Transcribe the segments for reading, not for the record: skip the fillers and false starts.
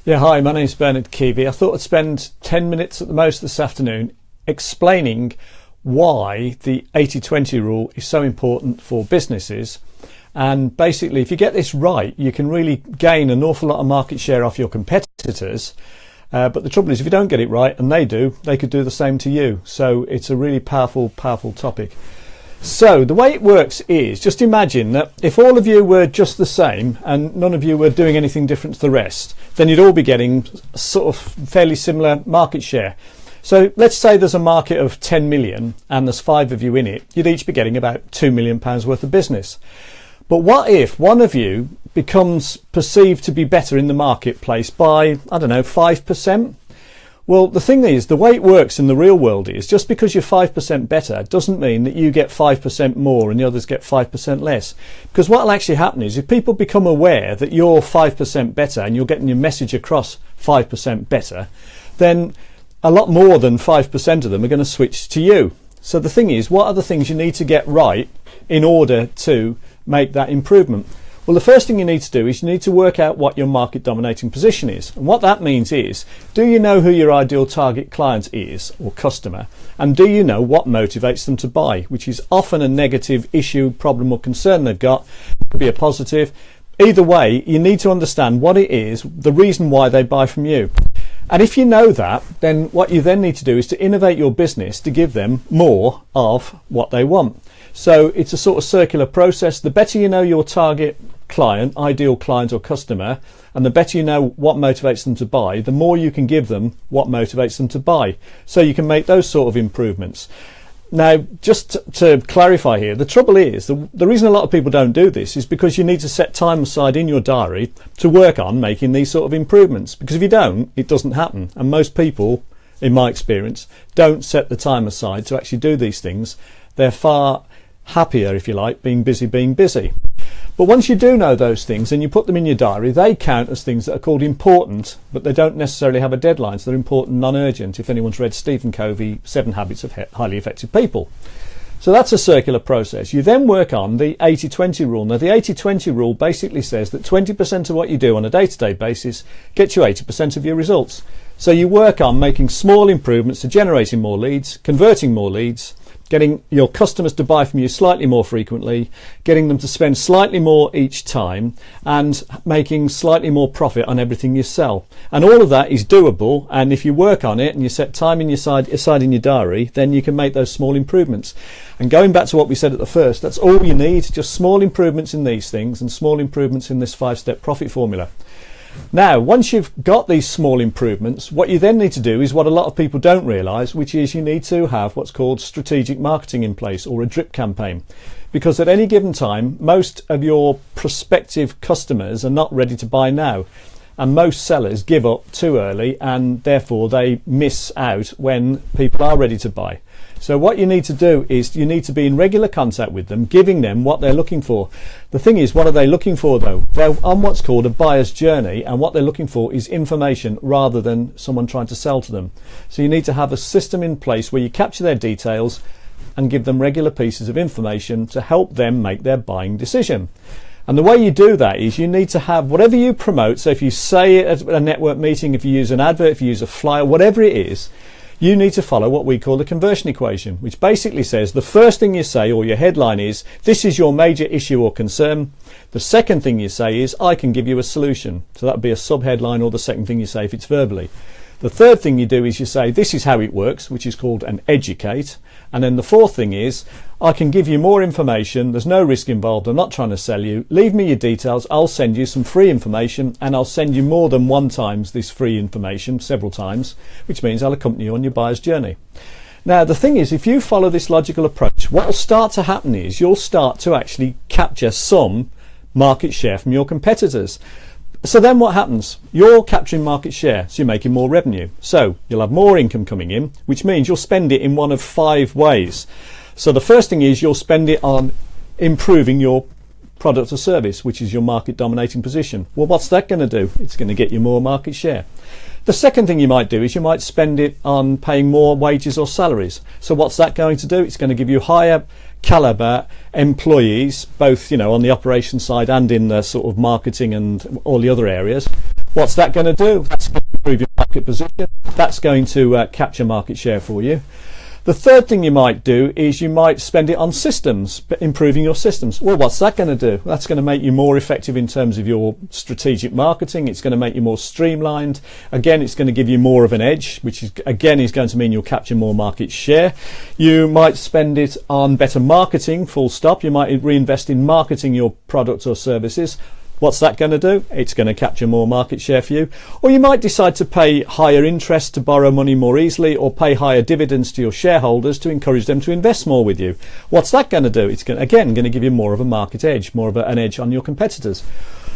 Yeah, hi, my name's Bernard Keavy. I thought I'd spend 10 minutes at the most this afternoon explaining why the 80-20 rule is so important for businesses. And basically, if you get this right, you can really gain an awful lot of market share off your competitors. But the trouble is, if you don't get it right, and they do, they could do the same to you. So it's a really powerful topic. So the way it works is, just imagine that if all of you were just the same and none of you were doing anything different to the rest, then you'd all be getting sort of fairly similar market share. So let's say there's a market of 10 million and there's 5 of you in it, you'd each be getting about £2 million worth of business. But what if one of you becomes perceived to be better in the marketplace by, 5%? Well, the thing is, the way it works in the real world is just because you're 5% better doesn't mean that you get 5% more and the others get 5% less. Because what will actually happen is if people become aware that you're 5% better and you're getting your message across 5% better, then a lot more than 5% of them are going to switch to you. So the thing is, what are the things you need to get right in order to make that improvement? Well, the first thing you need to do is you need to work out what your market dominating position is. And what that means is, do you know who your ideal target client is or customer? And do you know what motivates them to buy, which is often a negative issue, problem or concern they've got. It could be a positive. Either way, you need to understand what it is, the reason why they buy from you. And if you know that, then what you then need to do is to innovate your business to give them more of what they want. So it's a sort of circular process. The better you know your target client, ideal client or customer, and the better you know what motivates them to buy, the more you can give them what motivates them to buy. So you can make those sort of improvements. Now, just to clarify here, the trouble is, the reason a lot of people don't do this is because you need to set time aside in your diary to work on making these sort of improvements. Because if you don't, it doesn't happen. And most people, in my experience, don't set the time aside to actually do these things. They're far happier, if you like, being busy. But once you do know those things and you put them in your diary, they count as things that are called important, but they don't necessarily have a deadline. So they're important, non-urgent, if anyone's read Stephen Covey, 7 Habits of Highly Effective People. So that's a circular process. You then work on the 80-20 rule. Now, the 80-20 rule basically says that 20% of what you do on a day-to-day basis gets you 80% of your results. So you work on making small improvements to generating more leads, converting more leads, getting your customers to buy from you slightly more frequently, getting them to spend slightly more each time, and making slightly more profit on everything you sell. And all of that is doable, and if you work on it and you set time aside in your diary, then you can make those small improvements. And going back to what we said at the first, that's all you need, just small improvements in these things and small improvements in this 5-step profit formula. Now, once you've got these small improvements, what you then need to do is what a lot of people don't realise, which is you need to have what's called strategic marketing in place, or a drip campaign. Because at any given time, most of your prospective customers are not ready to buy now. And most sellers give up too early, and therefore they miss out when people are ready to buy. So what you need to do is you need to be in regular contact with them, giving them what they're looking for. The thing is, what are they looking for though? They're on what's called a buyer's journey, and what they're looking for is information rather than someone trying to sell to them. So you need to have a system in place where you capture their details and give them regular pieces of information to help them make their buying decision. And the way you do that is you need to have whatever you promote. So if you say it at a network meeting, if you use an advert, if you use a flyer, whatever it is, you need to follow what we call the conversion equation, which basically says the first thing you say, or your headline is, this is your major issue or concern. The second thing you say is, I can give you a solution. So that would be a sub-headline, or the second thing you say if it's verbally. The third thing you do is you say, this is how it works, which is called an educate. And then the fourth thing is, I can give you more information. There's no risk involved. I'm not trying to sell you. Leave me your details. I'll send you some free information, and I'll send you more than one times this free information, several times, which means I'll accompany you on your buyer's journey. Now, the thing is, if you follow this logical approach, what will start to happen is you'll start to actually capture some market share from your competitors. So then what happens? You're capturing market share, so you're making more revenue. So you'll have more income coming in, which means you'll spend it in one of 5 ways. So the first thing is you'll spend it on improving your product or service, which is your market dominating position. Well, what's that going to do? It's going to get you more market share. The second thing you might do is you might spend it on paying more wages or salaries. So what's that going to do? It's going to give you higher caliber employees, both on the operations side and in the sort of marketing and all the other areas, What's that going to do? That's going to improve your market position. That's going to capture market share for you. The third thing you might do is you might spend it on systems, improving your systems. Well, what's that going to do? That's going to make you more effective in terms of your strategic marketing. It's going to make you more streamlined. Again, it's going to give you more of an edge, which is again is going to mean you'll capture more market share. You might spend it on better marketing, full stop. You might reinvest in marketing your products or services. What's that going to do? It's going to capture more market share for you. Or you might decide to pay higher interest to borrow money more easily, or pay higher dividends to your shareholders to encourage them to invest more with you. What's that going to do? It's going to give you more of a market edge, more of an edge on your competitors.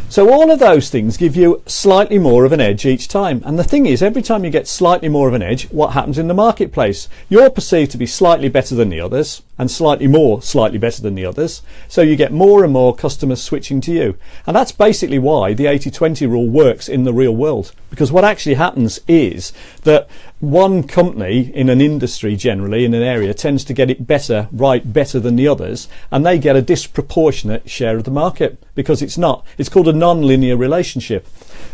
So all of those things give you slightly more of an edge each time. And the thing is, every time you get slightly more of an edge, what happens in the marketplace? You're perceived to be slightly better than the others, and slightly better than the others. So you get more and more customers switching to you. And that's basically why the 80-20 rule works in the real world. Because what actually happens is that one company in an industry, generally in an area, tends to get it better than the others, and they get a disproportionate share of the market, because it's called a non-linear relationship.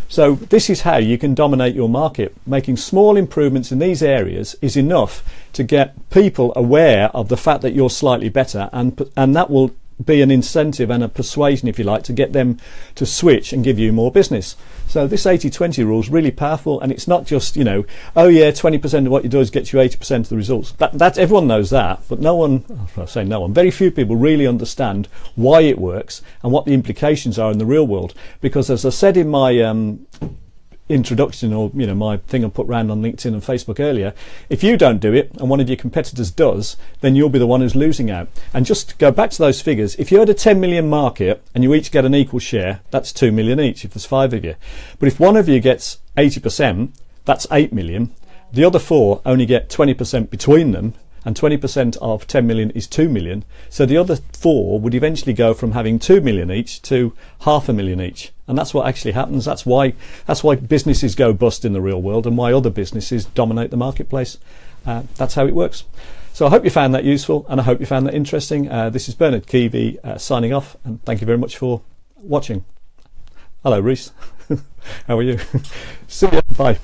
So this is how you can dominate your market. Making small improvements in these areas is enough to get people aware of the fact that you're slightly better, and that will be an incentive and a persuasion, if you like, to get them to switch and give you more business. So this 80-20 rule is really powerful, and it's not just, 20% of what you do is get you 80% of the results. That everyone knows that, but very few people really understand why it works and what the implications are in the real world. Because as I said in my introduction, or my thing I put around on LinkedIn and Facebook earlier, if you don't do it and one of your competitors does, then you'll be the one who's losing out. And just to go back to those figures, if you had a 10 million market and you each get an equal share, that's 2 million each if there's 5 of you. But if one of you gets 80%, that's 8 million. The other 4 only get 20% between them, and 20% of 10 million is 2 million. So the other 4 would eventually go from having 2 million each to 500,000 each. And that's what actually happens. That's why businesses go bust in the real world, and why other businesses dominate the marketplace. That's how it works. So I hope you found that useful, and I hope you found that interesting. This is Bernard Keavy signing off, and thank you very much for watching. Hello, Reese. How are you? See you. Bye.